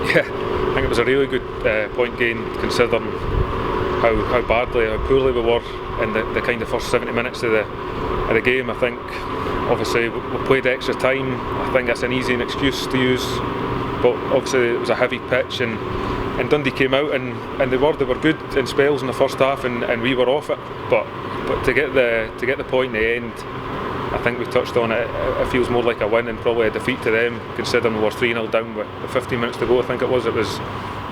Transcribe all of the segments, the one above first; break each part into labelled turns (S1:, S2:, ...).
S1: Yeah, I think it was a really good point gain considering how poorly we were in the kind of first 70 minutes of the game. I think obviously we played extra time. I think that's an easy excuse to use, but obviously it was a heavy pitch and Dundee came out and they were good in spells in the first half and we were off it. But to get the point in the end, I think we touched on it. It feels more like a win and probably a defeat to them, considering we were 3-0 down with 15 minutes to go. I think it was. It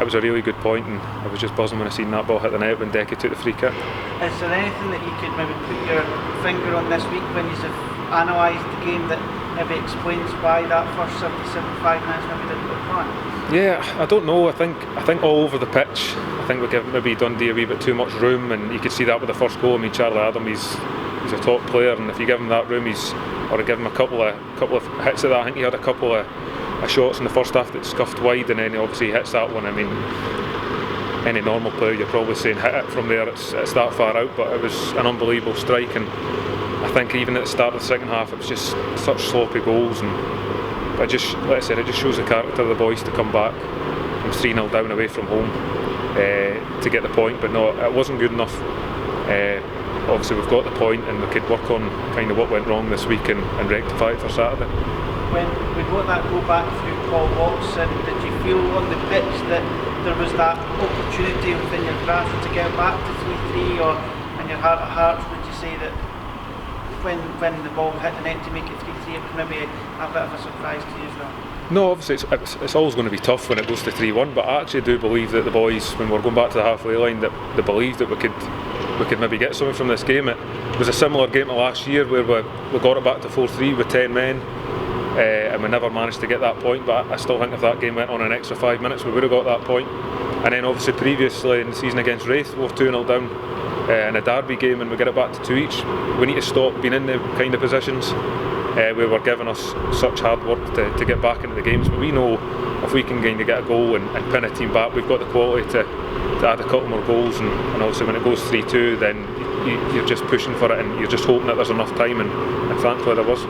S1: was a really good point, and I was just buzzing when I seen that ball hit the net when Decky took the free kick.
S2: Is there anything that you could maybe put your finger on this week when you have analysed the game that maybe explains why that first 75 minutes maybe didn't look fun?
S1: Yeah, I don't know. I think all over the pitch, I think we give maybe Dundee a wee bit too much room, and you could see that with the first goal. I mean, Charlie Adam, he's a top player, and if you give him that room, or give him a couple of hits at that. I think he had a couple of shots in the first half that scuffed wide, and then he obviously hits that one. I mean, any normal player, you're probably saying hit it from there. It's that far out, but it was an unbelievable strike, and I think even at the start of the second half, it was just such sloppy goals, and like I said, it just shows the character of the boys to come back from 3-0 down away from home to get the point. But no, it wasn't good enough. Obviously we've got the point and we could work on kind of what went wrong this week and rectify it for Saturday.
S2: When we got that goal back through Paul Watson, did you feel on the pitch that there was that opportunity within your grasp to get back to 3-3, or in your heart of hearts would you say that when the ball hit the net to make it 3-3 it was maybe a bit of a surprise to you as well?
S1: No, obviously it's always going to be tough when it goes to 3-1, but I actually do believe that the boys, when we're going back to the halfway line, that they believed that we could maybe get something from this game. It was a similar game to last year where we got it back to 4-3 with 10 men and we never managed to get that point, but I still think if that game went on an extra 5 minutes we would have got that point. And then obviously previously in the season against Wraith we were 2-0 down in a derby game and we get it back to 2 each. We need to stop being in the kind of positions where we're giving us such hard work to get back into the games, but we know if we can kind of get a goal and pin a team back, we've got the quality to add a couple more goals, and obviously when it goes 3-2 then you're just pushing for it and you're just hoping that there's enough time, and thankfully there was.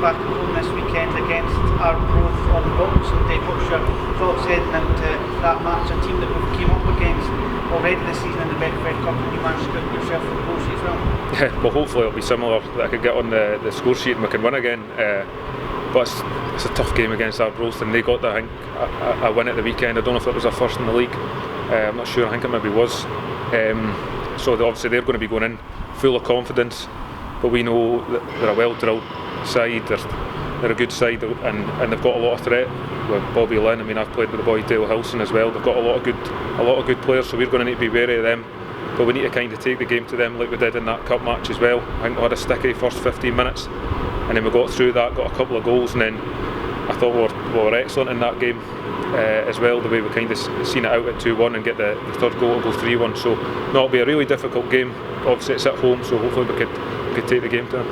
S2: Back at home this weekend against Arbroath on Boxing Day, what's your thoughts heading into that match, a team that we came up against already this season in the Betfred Cup, and you managed to get yourself on the goal sheet as well?
S1: Yeah, well hopefully it'll be similar, that I could get on the score sheet and we can win again. But it's a tough game against Arbroath, and they got I think a win at the weekend. I don't know if it was a first in the league, I'm not sure, I think it maybe was. So obviously they're going to be going in full of confidence, but we know that they're a well-drilled side, they're a good side, and they've got a lot of threat with Bobby Lynn. I mean, I've played with the boy Dale Hilson as well. They've got a lot of good players, so we're going to need to be wary of them. But we need to kind of take the game to them like we did in that cup match as well. I think we had a sticky first 15 minutes, and then we got through that, got a couple of goals, and then I thought we were excellent in that game as well, the way we kind of seen it out at 2-1 and get the third goal and go 3-1. So no, it'll be a really difficult game. Obviously it's at home, so hopefully we could take the game to them.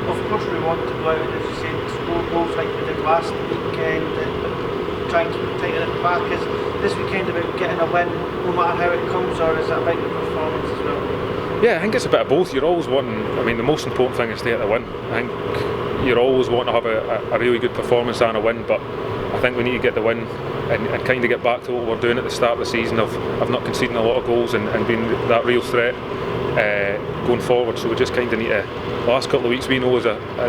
S2: Of course we want to go out, as you said, score goals like we did last weekend, but try and keep it tighter at the back. Is this weekend about getting a win no matter how it comes, or is that about the performance as well?
S1: Yeah, I think it's a bit of both. You're always wanting, I mean the most important thing is to get the win. I think you're always wanting to have a really good performance and a win, but I think we need to get the win and kind of get back to what we're doing at the start of the season of not conceding a lot of goals and being that real threat going forward. So we just kind of need to, the last couple of weeks we know as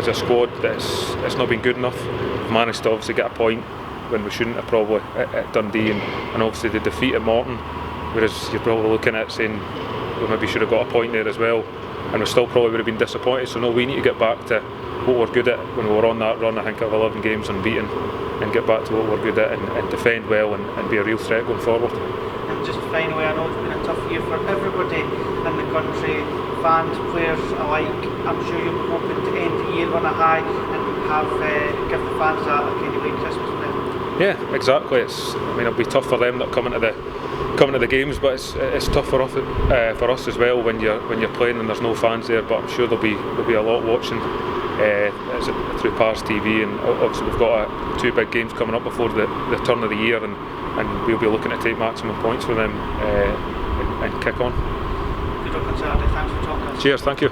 S1: a squad that it's not been good enough. We've managed to obviously get a point when we shouldn't have probably at Dundee, and obviously the defeat at Morton, whereas you're probably looking at saying we maybe should have got a point there as well, and we still probably would have been disappointed. So no, we need to get back to what we're good at when we were on that run, I think of 11 games unbeaten, and get back to what we're good at and defend well and be a real threat going forward.
S2: And just finally, I know it's been a tough year for everybody in the country, fans, players alike. I'm sure you'll be hoping to end the year on a high and have give the fans a kind of late Christmas present.
S1: Yeah, exactly. It'll be tough for them not coming to the games, but it's tough for us as well when you're playing and there's no fans there. But I'm sure there'll be a lot watching through Pars TV, and obviously we've got 2 big games coming up before the turn of the year, and we'll be looking to take maximum points for them and kick on.
S2: Good luck on Saturday. Thanks for talking.
S1: Cheers, thank you.